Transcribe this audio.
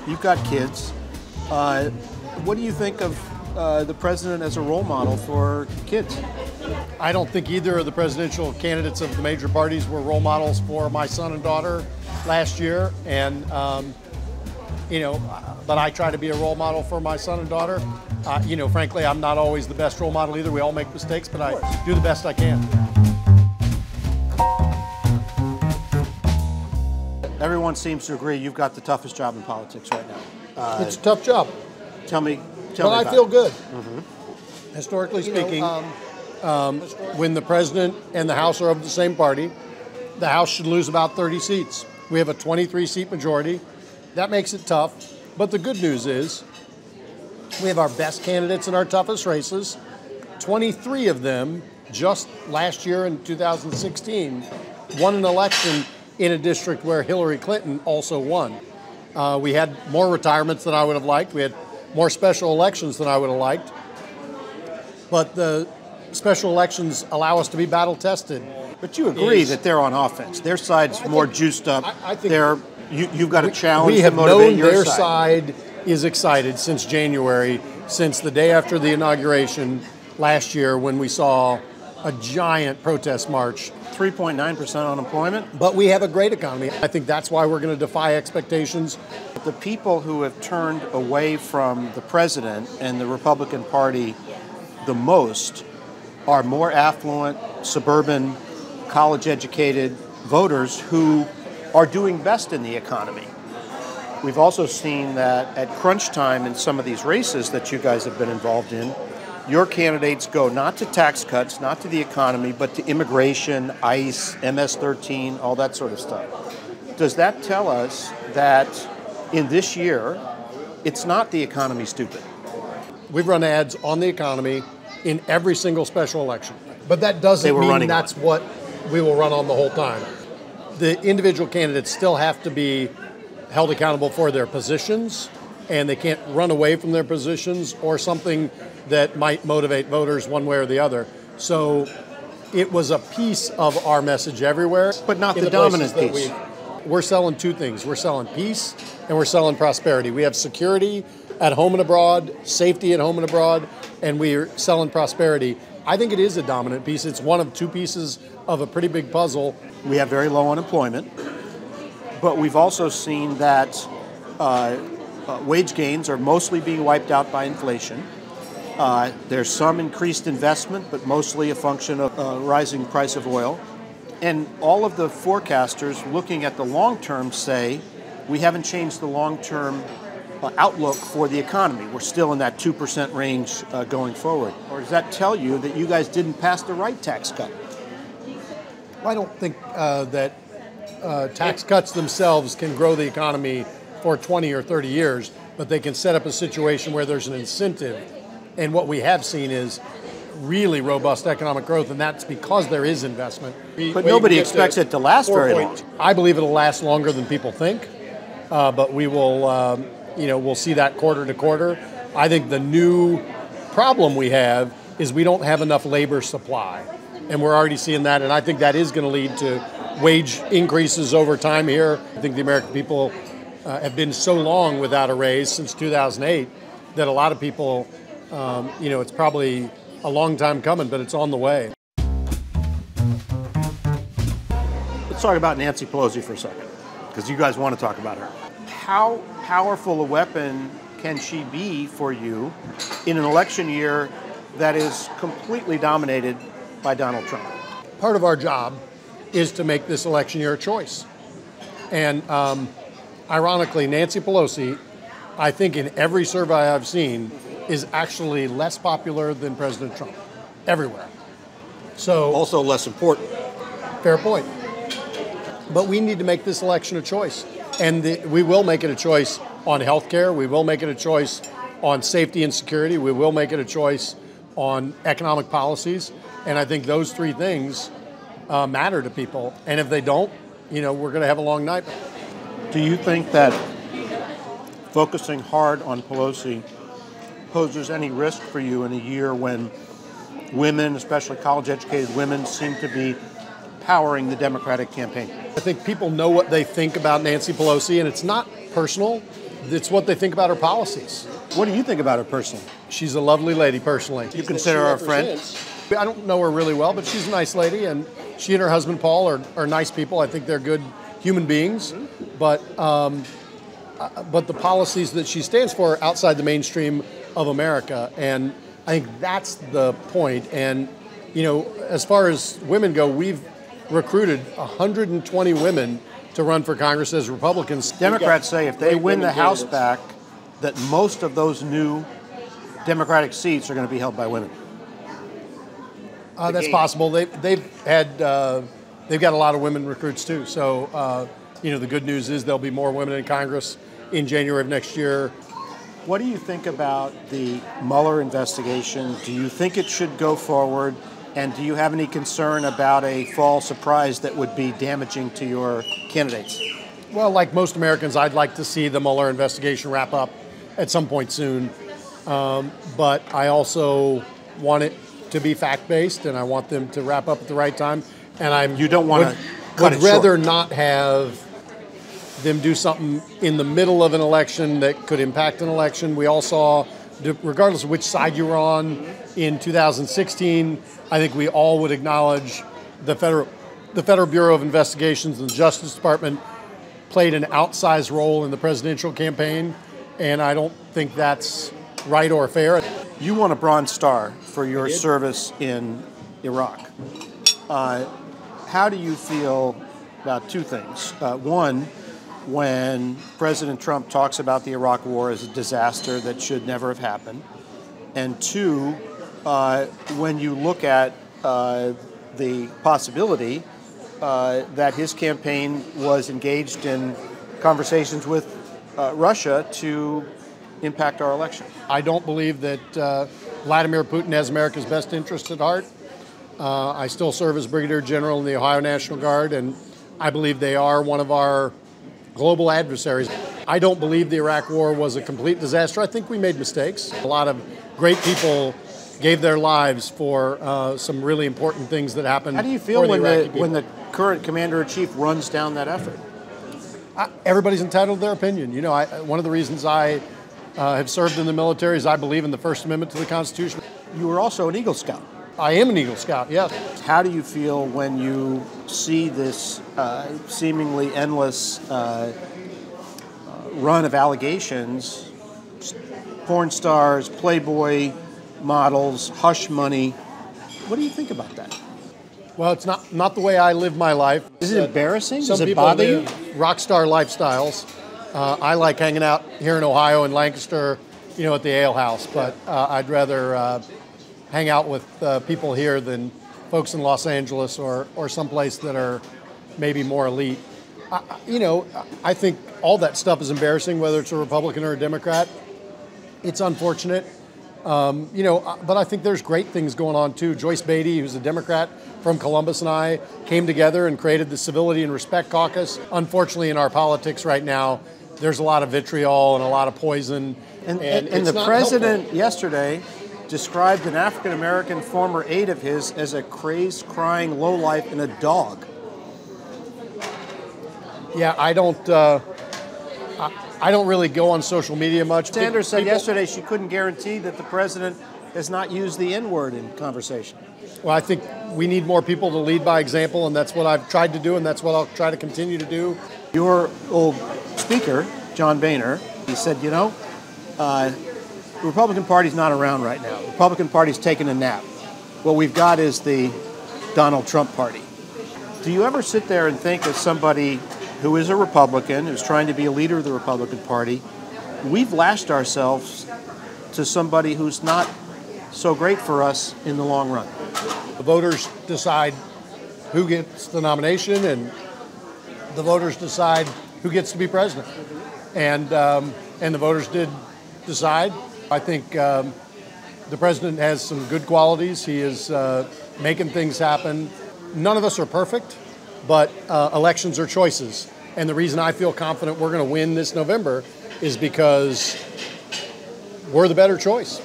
You've got kids. What do you think of the president as a role model for kids? I don't think either of the presidential candidates of the major parties were role models for my son and daughter last year. And, but I try to be a role model for my son and daughter. Frankly, I'm not always the best role model either. We all make mistakes, but I do the best I can. Everyone seems to agree you've got the toughest job in politics right now. It's a tough job. Tell me But I about feel it. good. Mm-hmm. Historically speaking, when the president and the House are of the same party, the House should lose about 30 seats. We have a 23-seat majority. That makes it tough. But the good news is we have our best candidates in our toughest races. 23 of them, just last year in 2016, won an election in a district where Hillary Clinton also won. We had more retirements than I would have liked. We had more special elections than I would have liked. But the special elections allow us to be battle tested. But you agree that they're on offense. Their side's more juiced up. I think you've got a challenge we have to motivate known your their side. side is excited since January, since the day after the inauguration last year when we saw a giant protest march. 3.9% unemployment. But we have a great economy. I think that's why we're going to defy expectations. The people who have turned away from the president and the Republican Party the most are more affluent, suburban, college-educated voters who are doing best in the economy. We've also seen that at crunch time in some of these races that you guys have been involved in, your candidates go not to tax cuts, not to the economy, but to immigration, ICE, MS-13, all that sort of stuff. Does that tell us that in this year, it's not the economy stupid? We've run ads on the economy in every single special election. But that doesn't mean that's what we will run on the whole time. The individual candidates still have to be held accountable for their positions, and they can't run away from their positions or something that might motivate voters one way or the other. So it was a piece of our message everywhere. But not the dominant piece. We're selling two things. We're selling peace and we're selling prosperity. We have security at home and abroad, safety at home and abroad, and we're selling prosperity. I think it is a dominant piece. It's one of two pieces of a pretty big puzzle. We have very low unemployment, but we've also seen that wage gains are mostly being wiped out by inflation. There's some increased investment, but mostly a function of rising price of oil. And all of the forecasters looking at the long term say we haven't changed the long term outlook for the economy. We're still in that 2% range going forward. Or does that tell you that you guys didn't pass the right tax cut? Well, I don't think that tax cuts themselves can grow the economy for 20 or 30 years, but they can set up a situation where there's an incentive. And what we have seen is really robust economic growth, and that's because there is investment. But nobody expects it to last very long. I believe it'll last longer than people think, but we will, we'll see that quarter to quarter. I think the new problem we have is we don't have enough labor supply, and we're already seeing that, and I think that is going to lead to wage increases over time here. I think the American people have been so long without a raise since 2008 that a lot of people, it's probably a long time coming, but it's on the way. Let's talk about Nancy Pelosi for a second, because you guys want to talk about her. How powerful a weapon can she be for you in an election year that is completely dominated by Donald Trump? Part of our job is to make this election year a choice. And ironically, Nancy Pelosi, I think in every survey I've seen, is actually less popular than President Trump, everywhere. So also less important. Fair point. But we need to make this election a choice. And we will make it a choice on health care. We will make it a choice on safety and security. We will make it a choice on economic policies. And I think those three things matter to people. And if they don't, we're going to have a long night. Do you think that focusing hard on Pelosi poses any risk for you in a year when women, especially college-educated women, seem to be empowering the Democratic campaign? I think people know what they think about Nancy Pelosi, and it's not personal. It's what they think about her policies. What do you think about her personally? She's a lovely lady, personally. You consider her a friend? I don't know her really well, but she's a nice lady, and she and her husband, Paul, are nice people. I think they're good human beings, but the policies that she stands for are outside the mainstream of America, and I think that's the point. And, you know, as far as women go, we've recruited 120 women to run for Congress as Republicans. Democrats say if they win the House back, that most of those new Democratic seats are going to be held by women. That's possible. They've got a lot of women recruits too. So, you know, the good news is there'll be more women in Congress in January of next year. What do you think about the Mueller investigation? Do you think it should go forward? And do you have any concern about a fall surprise that would be damaging to your candidates? Well, like most Americans, I'd like to see the Mueller investigation wrap up at some point soon. But I also want it to be fact-based, and I want them to wrap up at the right time. And you don't want to cut it short. Would rather not have them do something in the middle of an election that could impact an election. We all saw, regardless of which side you were on in 2016, I think we all would acknowledge the Federal Bureau of Investigations and the Justice Department played an outsized role in the presidential campaign, and I don't think that's right or fair. You won a Bronze Star for your service in Iraq. How do you feel about two things? One, when President Trump talks about the Iraq War as a disaster that should never have happened. And two, when you look at the possibility that his campaign was engaged in conversations with Russia to impact our election. I don't believe that Vladimir Putin has America's best interest at heart. I still serve as Brigadier General in the Ohio National Guard, and I believe they are one of our global adversaries. I don't believe the Iraq War was a complete disaster. I think we made mistakes. A lot of great people gave their lives for some really important things that happened. How do you feel when the current commander-in-chief runs down that effort? Everybody's entitled to their opinion. You know, one of the reasons I have served in the military is I believe in the First Amendment to the Constitution. You were also an Eagle Scout. I am an Eagle Scout, yes. How do you feel when you see this seemingly endless run of allegations, porn stars, Playboy models, hush money? What do you think about that? Well, it's not the way I live my life. Is it embarrassing? Some Does it people bother you? live rock star lifestyles. I like hanging out here in Ohio and Lancaster, you know, at the Ale House, but I'd rather hang out with people here than folks in Los Angeles or someplace that are maybe more elite. I think all that stuff is embarrassing, whether it's a Republican or a Democrat. It's unfortunate. But I think there's great things going on too. Joyce Beatty, who's a Democrat from Columbus, and I came together and created the Civility and Respect Caucus. Unfortunately, in our politics right now, there's a lot of vitriol and a lot of poison. And the president yesterday described an African-American former aide of his as a crazed, crying lowlife and a dog. Yeah, I don't really go on social media much. Sanders said yesterday she couldn't guarantee that the president has not used the N-word in conversation. Well, I think we need more people to lead by example, and that's what I've tried to do, and that's what I'll try to continue to do. Your old speaker, John Boehner, he said, the Republican Party's not around right now. The Republican Party's taking a nap. What we've got is the Donald Trump Party. Do you ever sit there and think, as somebody who is a Republican, who's trying to be a leader of the Republican Party, we've lashed ourselves to somebody who's not so great for us in the long run? The voters decide who gets the nomination, and the voters decide who gets to be president. And the voters did decide. I think the president has some good qualities. He is making things happen. None of us are perfect, but elections are choices. And the reason I feel confident we're going to win this November is because we're the better choice.